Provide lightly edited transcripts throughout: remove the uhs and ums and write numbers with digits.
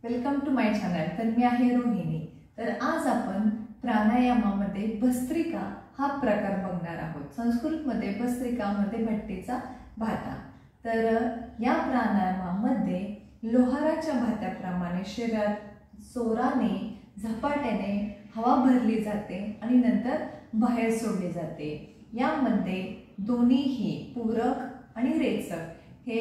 Welcome to my channel. तर मी आहे रोहिणी। तर आज आपण प्राणायामामध्ये भस्त्रिका हा प्रकार बघणार आहोत। संस्कृतमध्ये भस्त्रिकामध्ये भट्टीचा भाता। तर या प्राणायामामध्ये लोहाराच्या भात्याप्रमाणे शरीरात जोराने झपाट्याने हवा भरली जाते आणि नंतर बाहेर सोडली जाते। यामध्ये दोन्हीही पूरक आणि रेचक हे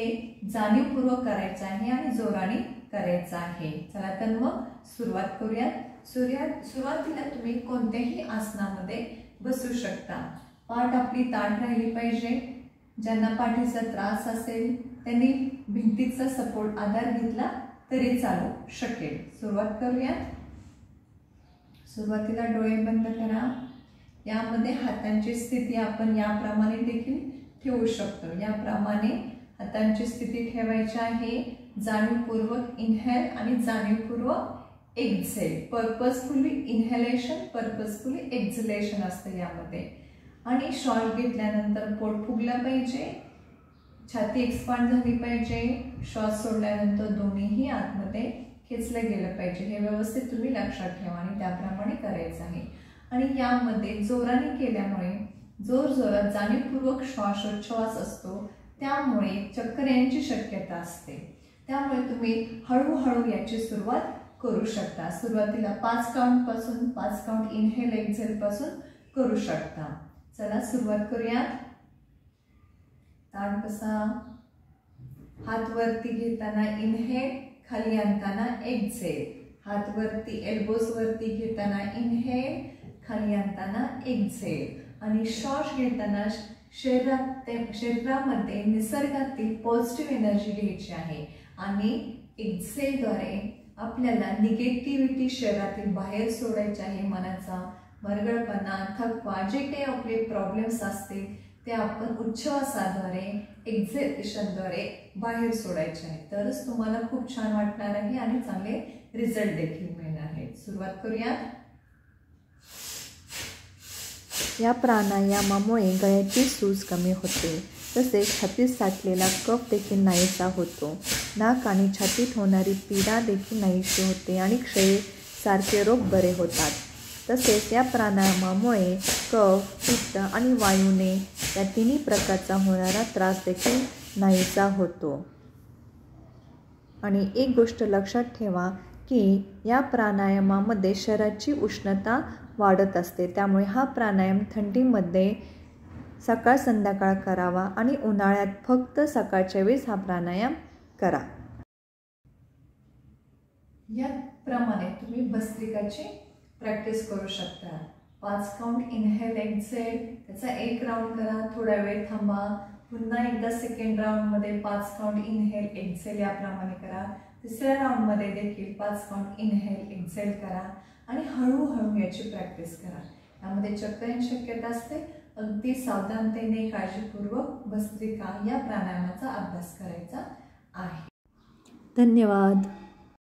जाणीवपूर्वक करायचं आहे आणि जोराने करायचं आहे। चला तर मग सुरुवात करूयात। सुरुवातीला तुम्ही कोणत्याही आसनामध्ये बसू शकता। पाठ आपली ताठ राहिली पाहिजे। ज्यांना पाठीचा त्रास असेल त्यांनी भिंतीचा सपोर्ट आधार घेतला तरी चालू शकेल। सुरुवात करूयात। सुरुवातीला डोळे बंद करा। यामध्ये हातांची स्थिती आपण याप्रमाणे देखील ठेवू शकतो। याप्रमाणे हातांची स्थिती ठेवायची आहे। जाणीवपूर्वक इनहेल आणि जाणीवपूर्वक एक्झेल। पर्पजफुली इनहेलेशन, पर्पजफुली एक्झलेशन असते यामध्ये। आणि श्वास घेतल्यानंतर पोट फुगलं पाहिजे, छाती एक्सपांड झाली पाहिजे। श्वास सोडल्यानंतर दोन्हीही आतमध्ये खेचले गेलं पाहिजे। हे व्यवस्थित तुम्ही लक्षात ठेवा आणि त्याप्रमाणे करायचं आहे। आणि यामध्ये जोराने केल्यामुळे जोरजोरात जाणीवपूर्वक श्वासोच्छवास असतो, त्यामुळे चक्कर येण्याची शक्यता असते। त्यामुळे तुम्ही हळूहळू याची सुरुवात करू शकता। सुरुवातीला 5 काउंट पासून 5 काउंट इनहेल एक्झेल पासून करू शकता। चला सुरुवात करूयात। ताठ बसा। हात वरती घेताना इनहेल, खाली आणताना एक्झेल। हात वरती एल्बोज वरती घेताना इनहेल, खाली आणताना एक्झेल। आणि श्वास घेताना शरीरामध्ये निसर्गातील पॉझिटिव्ह एनर्जी घ्यायची आहे आणि एक्झेलद्वारे आपल्याला निगेटिव्हिटी शरीरातील बाहेर सोडायची आहे। मनाचा मरगळपणा, थकवा, जे काही आपले प्रॉब्लेम्स असतील ते आपण उच्छवासाद्वारे एक्झेलेशनद्वारे बाहेर सोडायचे आहे। तरच तुम्हाला खूप छान वाटणार आहे आणि चांगले रिझल्ट देखील मिळणार आहेत। सुरुवात करूयात। या प्राणायामामुळे गळ्याची सूज कमी होते, तसेच छातीत साठलेला कफ देखील नाहीसा होतो। नाक आणि छातीत होणारी पीडा देखील नाहीशी होते आणि क्षय सारखे रोग बरे होतात। तसेच या प्राणायामामुळे कफ, पित्त आणि वायूने या तिन्ही प्रकारचा होणारा त्रास देखील नाहीसा होतो। आणि एक गोष्ट लक्षात ठेवा की या प्राणायामामध्ये शरीराची उष्णता वाढत असते, त्यामुळे हा प्राणायाम थंडीमध्ये सकाळ संध्याकाळ करावा आणि उन्हाळ्यात फक्त सकाळच्या वेळेस हा प्राणायाम करा। याप्रमाणे तुम्ही भस्त्रिकाची प्रॅक्टिस करू शकता। 5 काउंट इनहेल एक्झेल, त्याचा 1 राउंड करा, थोडा वेळ थांबा, पुन्हा एकदा सेकंड राउंड मध्ये 5 काउंट इनहेल एक्झेल याप्रमाणे करा। तिसऱ्या राउंड मध्ये देखील 5 काउंट इनहेल एक्झेल करा आणि हळूहळू याची प्रॅक्टिस करा। यामध्ये चक्कर येण्याची शक्यता असते। अगदी सावधानतेने काळजीपूर्वक भस्त्रिका या प्राणायामाचा अभ्यास करायचा आहे। धन्यवाद।